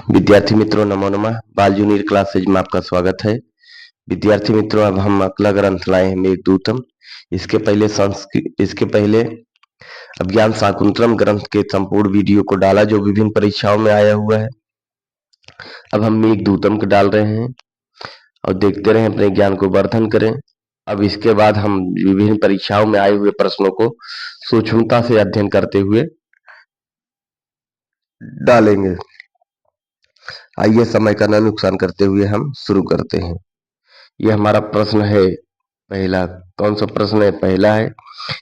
विद्यार्थी मित्रों, नमो नमः। बाल जूनियर क्लासेज में आपका स्वागत है। विद्यार्थी मित्रों, अब हम अगला ग्रंथ लाए हैं मेघदूतम। इसके पहले अभिज्ञान शाकुंतलम ग्रंथ के संपूर्ण वीडियो को डाला जो विभिन्न परीक्षाओं में आया हुआ है। अब हम मेघदूतम को डाल रहे हैं और देखते रहें, अपने ज्ञान को वर्धन करें। अब इसके बाद हम विभिन्न परीक्षाओं में आए हुए प्रश्नों को सूक्ष्मता से अध्ययन करते हुए डालेंगे। आइए, समय का न नुकसान करते हुए हम शुरू करते हैं। यह हमारा प्रश्न है पहला। कौन सा प्रश्न है? पहला है,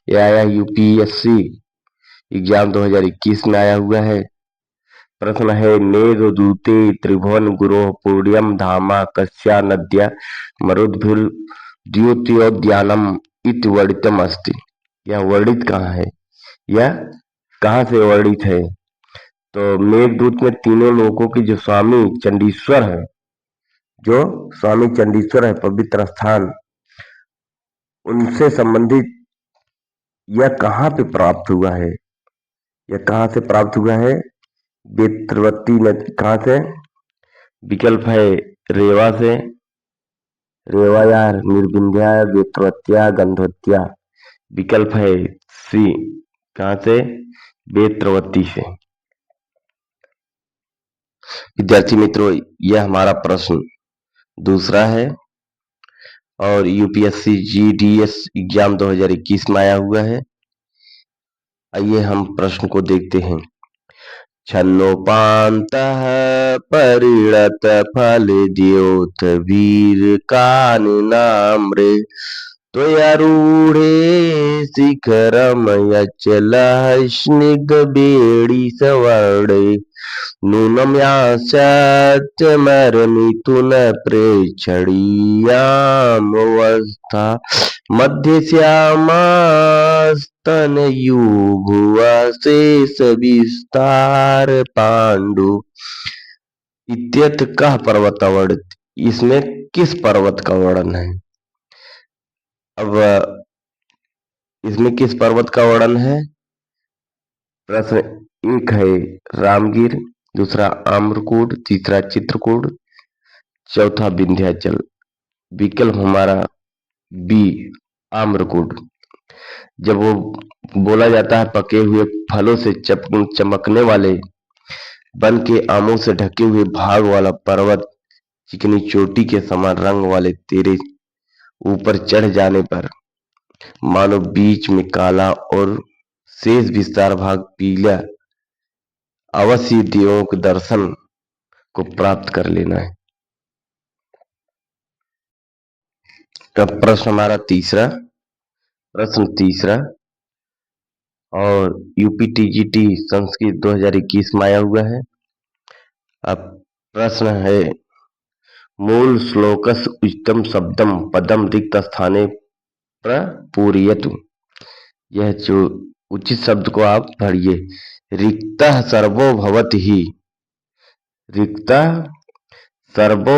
यह आया यूपीएससी एग्जाम 2021 में आया हुआ है। प्रश्न है, मेघदूते त्रिभुवन गुरोः पूर्ण्यम धामा कस्या नद्या मरुद्भिर्द्युतयोद्यानम इति वर्णितम अस्ति। यह वर्णित कहाँ है? यह कहाँ से वर्णित है? तो मेघदूत में तीनों लोगों की जो स्वामी चंडीश्वर है, पवित्र स्थान, उनसे संबंधित यह कहाँ पे प्राप्त हुआ है? यह कहाँ से प्राप्त हुआ है? वेत्रवती नदी। कहाँ से? विकल्प है रेवा से, रेवा या निर्विंध्या, वेत्रवत्या, गंधवत्या। विकल्प है सी। कहाँ से? वेत्रवती से। विद्यार्थी मित्रों, यह हमारा प्रश्न दूसरा है और यूपीएससी जीडीएस एग्जाम 2021 में आया हुआ है। आइए हम प्रश्न को देखते हैं। छन्नोपान्तः परिणत फल द्योत वीर काननाम्रे त्वयारूढ़े शिखरम यचलः स्निग्धवेणी सवर्णे नूनम यास्यत्यमरमिथुन प्रेक्षणीयामवस्था मध्ये श्यामास्तनयुभुवशेष विस्तार पांडु इत्यत कः पर्वत वर्णित। इसमें किस पर्वत का वर्णन है? अब इसमें किस पर्वत का वर्णन है? प्रश्न एक है रामगिर, दूसरा आम्रकूट, तीसरा चित्रकूट, चौथा विंध्याचल। विकल्प हमारा बी, आम्रकूट। जब वो बोला जाता है पके हुए फलों से चमकने वाले वन के आमों से ढके हुए भाग वाला पर्वत, चिकनी चोटी के समान रंग वाले तेरे ऊपर चढ़ जाने पर मानो बीच में काला और शेष विस्तार भाग पीला, अवश्य देवों के दर्शन को प्राप्त कर लेना है। अब प्रश्न हमारा तीसरा और यूपीटीजीटी संस्कृत 2021 में आया हुआ है। अब प्रश्न है, मूल श्लोकस उचितम शब्दम पदम रिक्त स्थाने प्रपूरयतु। यह जो उचित शब्द को आप पढ़िए। रिक्तः सर्वो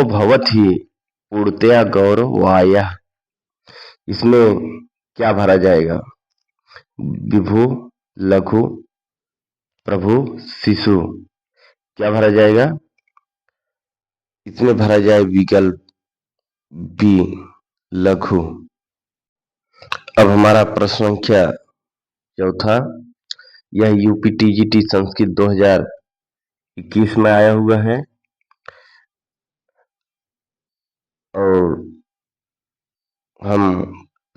भवति पूर्णतया गौरवायः। इसमें क्या भरा जाएगा? विभु, लघु, प्रभु, शिशु। क्या भरा जाएगा? इसमें भरा जाए विकल्प बी, लघु। अब हमारा प्रश्न संख्या चौथा, यह यूपीटीजीटी संस्कृत 2021 में आया हुआ है और हम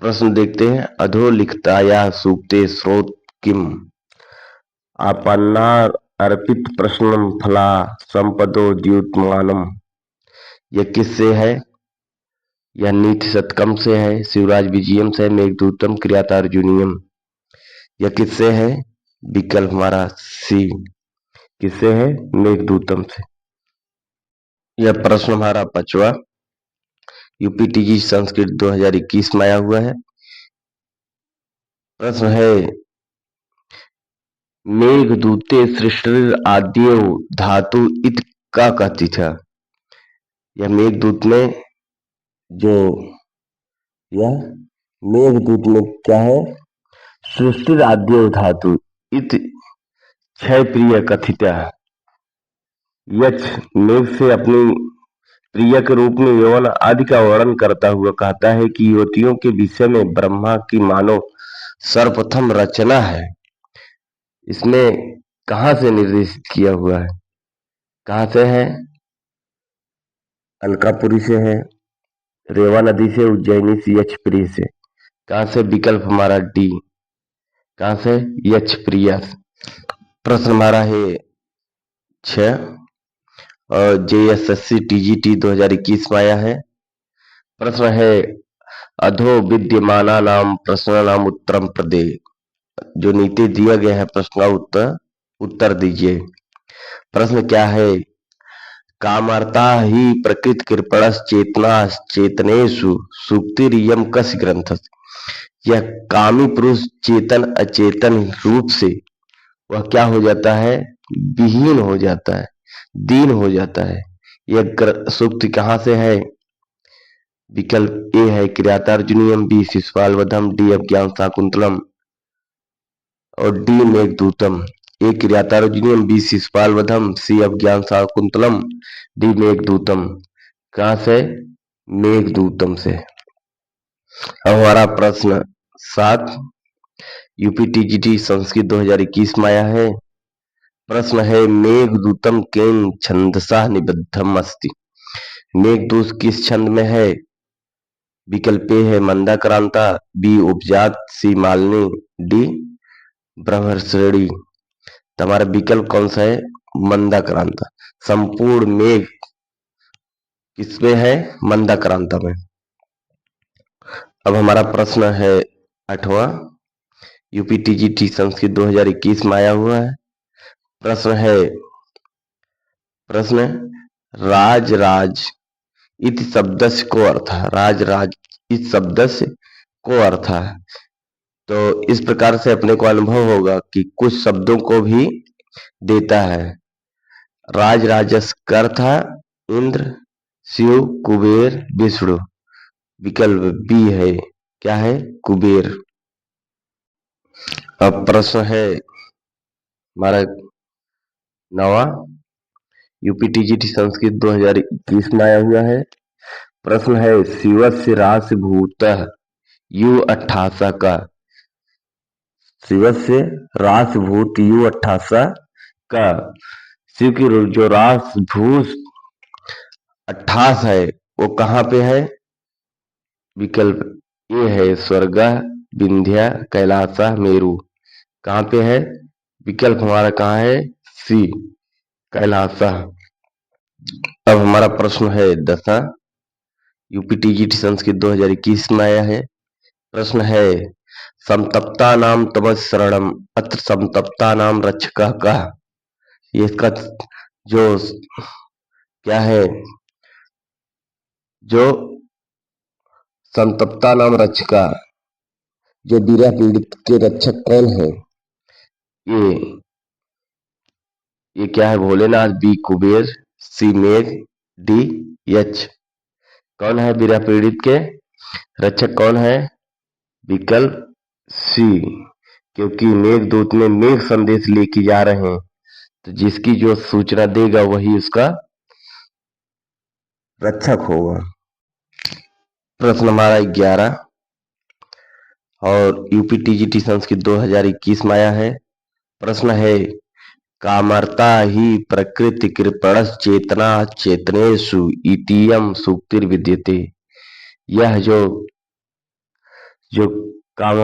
प्रश्न देखते हैं। अधोलिखितायाः सूक्ते स्रोत किम आपन्ना अर्पित प्रश्नम फला संपदो द्युतमानम। यह किससे है? यह नीति शतकम से है, शिवराज विजयम से, मेघदूतम, किरातार्जुनीयम। यह किससे है? विकल्प हमारा सी। किससे है? मेघदूतम से। यह प्रश्न हमारा पांचवा यूपीटीजी संस्कृत 2021 में आया हुआ है। प्रश्न है, मेघदूते सृष्टिर आद्यो धातु इत का कथित है। यह मेघदूत में क्या है? सृष्टिर आद्यो धातु इत क्षय प्रिय कथित है। यक्ष मेघ से अपनी प्रिय के रूप में यौवन आदि का वर्णन करता हुआ कहता है कि युवतियों के विषय में ब्रह्मा की मानो सर्वप्रथम रचना है। इसमें कहाँ से निर्देशित किया हुआ है, कहाँ से है? अलकापुरी से है, रेवा नदी से, उज्जैनी से, यक्ष प्रिय से। कहाँ से? विकल्प हमारा डी। कहाँ से? यक्ष प्रिया। प्रश्न हमारा है 6 और JSSC TGT 2021 में आया है। प्रश्न है अधो विद्यमाना नाम प्रश्न नाम उत्तरम प्रदे। जो नीति दिया गया है प्रश्न का उत्तर दीजिए। प्रश्न क्या है? कामर्ता ही प्रकृत कृपणस चेतना चेतनेषु सुक्तिरियम कस ग्रंथ। यह कामी पुरुष चेतन अचेतन रूप से वह क्या हो जाता है? विहीन हो जाता है, दीन हो जाता है। यह सूक्त कहाँ से है? विकल्प ए है किरातार्जुनीयम, बी शिशुपाल वधम, डी अज्ञान शाकुंतलम और डी मेघदूतम। ए किरातार्जुनीयम, बी शिशुपाल वधम, सी अज्ञान शाकुंतलम, डी मेघदूतम। कहाँ से? मेघदूतम से। अब हमारा प्रश्न 7 UPTGT संस्कृत 2021 में आया है। प्रश्न है मेघदूतम केन छंदसा निबद्धम अस्ति। मेघदूत किस छंद में है? विकल्प ए है मंदाक्रांता, बी उपजात, सी मालिनी, डी ब्रह्मश्रेणी। तुम्हारा विकल्प कौन सा है? मंदाक्रांता। संपूर्ण मेघ किसमें है? मंदाक्रांता में। अब हमारा प्रश्न है 8वां UPTGT संस्कृत 2021 में आया हुआ है। प्रश्न राज राज इति शब्दस्य को अर्थ है। राज राज इस शब्दस्य को अर्थ है। तो इस प्रकार से अपने को अनुभव होगा कि कुछ शब्दों को भी देता है। राज राजस का अर्थ है इंद्र, शिव, कुबेर, विष्णु। विकल्प बी है, क्या है? कुबेर। अब प्रश्न है हमारा 9वां UPTGT संस्कृत 2021 में आया हुआ है। प्रश्न है शिवस्य राशिभूतः U88 का। शिवस्य राशिभूत U88 का। शिव की जो राशिभूत 88 है वो कहाँ पे है? विकल्प ए है स्वर्ग, विंध्या, कैलासा, मेरु। कहाँ पे है? विकल्प हमारा कहाँ है? सी कैलासा। अब हमारा प्रश्न है 10वां UPTGT संस्कृत 2021 में आया है। प्रश्न है समतप्ता नाम तमस शरणम अत्र समतप्ता नाम रक्षक का। ये इसका जो क्या है? जो संतप्ता नाम रक्षका, जो विरह पीड़ित के रक्षक कौन है? ये क्या है? भोलेनाथ, बी कुबेर, सी मेघ, डी यक्ष। कौन है विरह पीड़ित के रक्षक? कौन है? विकल्प सी। क्योंकि मेघदूत में मेघ संदेश लेके जा रहे हैं, तो जिसकी जो सूचना देगा वही उसका रक्षक होगा। प्रश्न हमारा 11 और UPTGT संस्कृत 2021 में आया है। प्रश्न है कामर्ता ही प्रकृति कृपणस चेतना चेतनेषु इतियम सूक्तिर्विद्यते। यह जो काम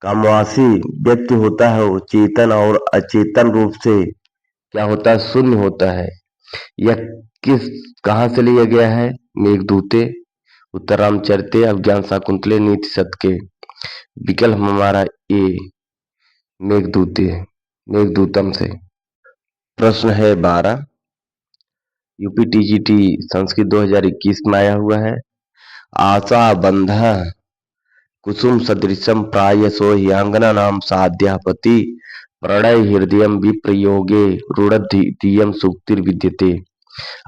कामवासी व्यक्ति होता है वो चेतन और अचेतन रूप से क्या होता है? शून्य होता है। यह कहाँ से लिया गया है? मेघदूते, उत्तर रामचरिते, अज्ञान शाकुंतले, नीति शतके। विकल्प हमारा ए मेघदूते, मेघदूतम से। प्रश्न है 12 UPTGT संस्कृत 2021 में आया हुआ है। आशा बंध कुसुम सदृशम प्रायसो ह्यांगना नाम साध्यापति प्रणय हृदय विप्रयोगे रुणधीयम सूक्तिर्विद्यते।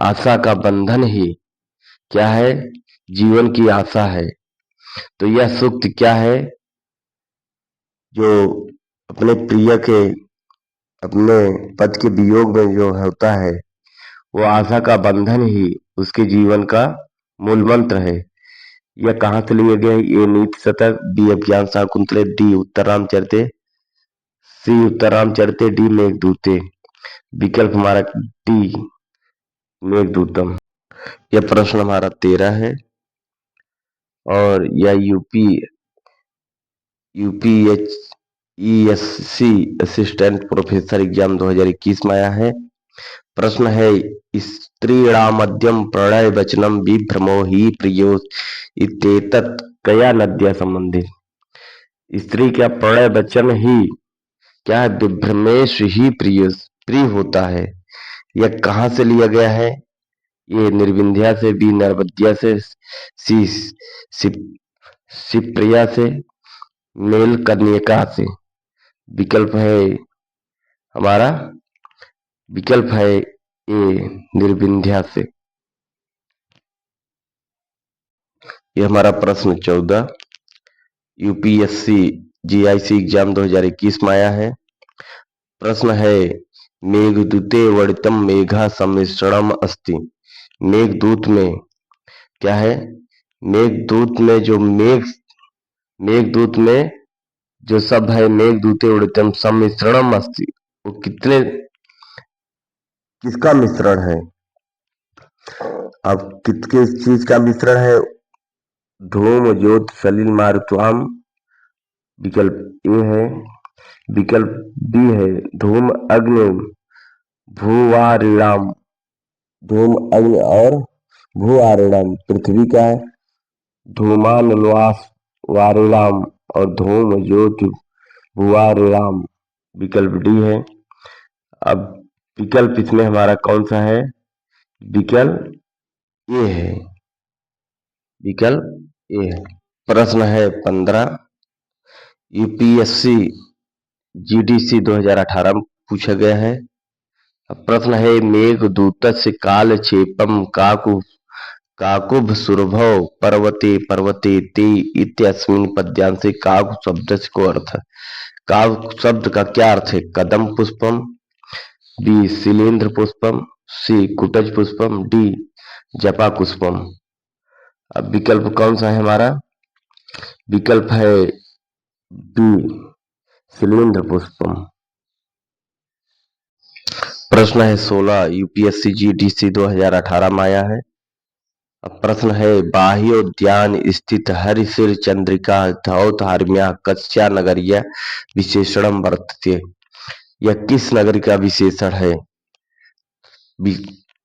आशा का बंधन ही क्या है? जीवन की आशा है। तो यह सूक्त क्या है? जो अपने प्रिय के अपने पद के वियोग में जो होता है वो आशा का बंधन ही उसके जीवन का मूल मंत्र है। यह कहाँ से लिए गए? ए नीति शतक, बी अभिज्ञान शाकुंतले, डी उत्तर रामचरिते, सी उत्तर रामचरिते, डी मेघदूते। विकल्प हमारा डी मेघदूतम। यह प्रश्न हमारा 13 है और यह यूपीएससी असिस्टेंट प्रोफेसर एग्जाम 2021 में आया है। प्रश्न है, स्त्रीणामद्यम प्रणय वचनम विभ्रमो हि प्रियो इत्येतत् कया नद्या संबंधित। स्त्री का प्रणय वचन ही क्या है? विभ्रमेश ही प्रिय होता है। यह कहाँ से लिया गया है? ये निर्विंध्या से, बी नर्मद्या से, सी शिवप्रिया से, मेलकर्णिका से। विकल्प है हमारा विकल्प है ए निर्विंध्या से। यह हमारा प्रश्न 14 यूपीएससी जीआईसी एग्जाम 2021 में आया है। प्रश्न है, मेघदूते वर्णितम मेघा सम्मिश्रणम अस्ति। मेघदूत में क्या है? मेघदूत में जो शब्द है मेघदूते वर्णितम सम्मिश्रणम अस्ति, वो किसका मिश्रण है? अब किस चीज का मिश्रण है? धूम ज्योत सलिल मारुतवाम। विकल्प ए है। विकल्प बी है धूम अग्नि भूवारिणाम। धूम अग्नि और भूवारिणाम पृथ्वी का है। धूमानलवास वारिणाम और धूम ज्योति भूवारिणाम। विकल्प डी है। अब विकल्प इसमें हमारा कौन सा है? विकल्प ए है। विकल्प ए है। प्रश्न है 15 यूपीएससी जीडीसी 2018 में पूछा गया है। प्रश्न है, मेघदूतस्य कालक्षेपम काकुभ सुरभौ पर्वते पर्वते ते इत्यस्मिन् पद्यांशे काकु शब्दस्य को अर्थ। काकु शब्द का क्या अर्थ है? कदम पुष्पम, बी शिलींद्र पुष्पम, सी कुटज पुष्पम, डी जपा पुष्पम। अब विकल्प कौन सा है हमारा? विकल्प है बी शिलींद्र पुष्पम। प्रश्न है 16 यूपीएससी जीडीसी 2018 में आया है। अब प्रश्न है, बाह्योद्यान स्थित हरिशिर चंद्रिका धौतहार्म्या कस्या नगरीय विशेषणम वर्तते। यह किस नगरी का विशेषण है?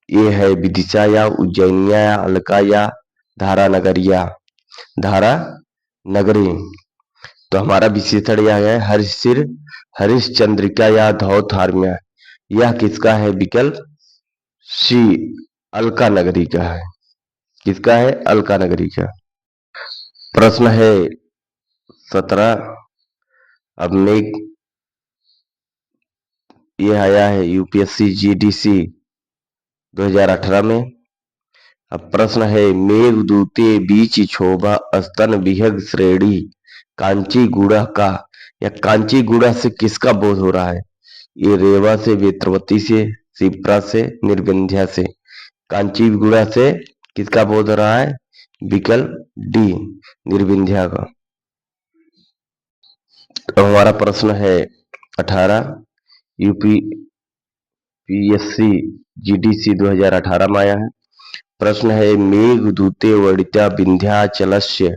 ये है विदिशा या उज्जैनिया या अलका या धारा नगरिया। धारा नगरी। तो हमारा विशेषण यह है हरिश्चंद्रिका या धौतहार्म्या। यह किसका है? विकल्प सी अलका नगरी का है। किसका है? अलका नगरी का। प्रश्न है 17 अब मेघ ये आया है यूपीएससी जीडीसी 2018 में। अब प्रश्न है, मेघदूते बीच क्षोभा स्तन विहग श्रेणी कांचीगुड़ा का। या कांचीगुड़ा से किसका बोध हो रहा है? ये रेवा से, वेत्रवती से, शिप्रा से, निर्विंध्या से। कांचीगुड़ा से किसका बोध हो रहा है? विकल्प डी निर्विंध्या का। तो हमारा प्रश्न है 18 यूपीएससी जीडीसी 2018 में आया है। प्रश्न है, मेघदूते वर्णिता विंध्याचलस्य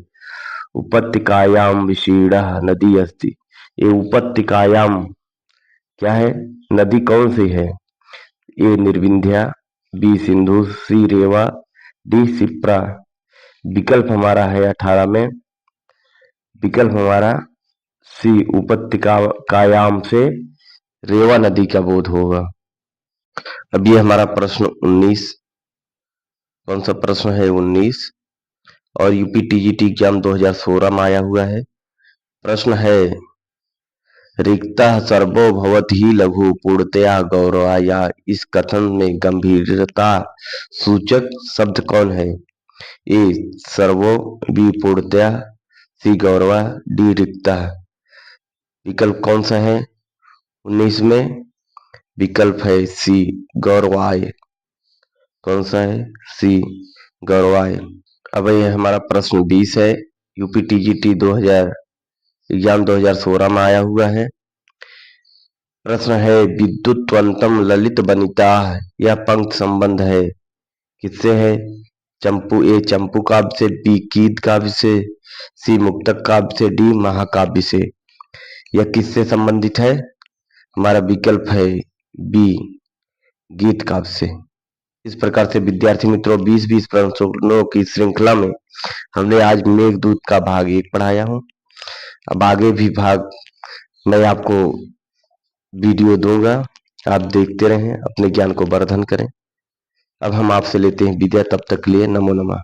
उपत्यकायां विशीर्णः नदी अस्ति। ये उपत्यकायां क्या है? नदी कौन सी है? ए निर्विंध्या, बी सिंधु, सी रेवा, डी शिप्रा। विकल्प हमारा है 18 में। विकल्प हमारा सी उपत्यकायाम से रेवा नदी का बोध होगा। अब ये हमारा प्रश्न 19 कौन सा प्रश्न है? 19 और यूपीटीजीटी एग्जाम 2016 में आया हुआ है। प्रश्न है, रिक्तः सर्वो भवति लघु पूर्णतया गौरवाया। इस कथन में गंभीरता सूचक शब्द कौन है? ए सर्वो, बी पूर्णतया, सी गौरवा, डी रिक्तः। विकल्प कौन सा है 19 में? विकल्प है सी गौरवाय। कौन सा है? सी गढ़वाल। अब ये हमारा प्रश्न 20 है, यूपी टीजीटी 2000 एग्जाम 2016 में आया हुआ है। प्रश्न है विद्युत्वंतम ललित वनिता, यह पंक्ति संबंध है किससे है? चंपू ए चंपू काव्य से, बी गीत काव्य से, सी मुक्तक काव्य से, डी महाकाव्य से। यह किससे संबंधित है? हमारा विकल्प है बी गीत काव्य से। इस प्रकार से विद्यार्थी मित्रों 20-20 प्रश्नों की श्रृंखला में हमने आज मेघदूत का भाग 1 पढ़ाया हूं। अब आगे भी भाग मैं आपको वीडियो दूंगा, आप देखते रहें, अपने ज्ञान को वर्धन करें। अब हम आपसे लेते हैं विदा, तब तक के लिए नमो नमः।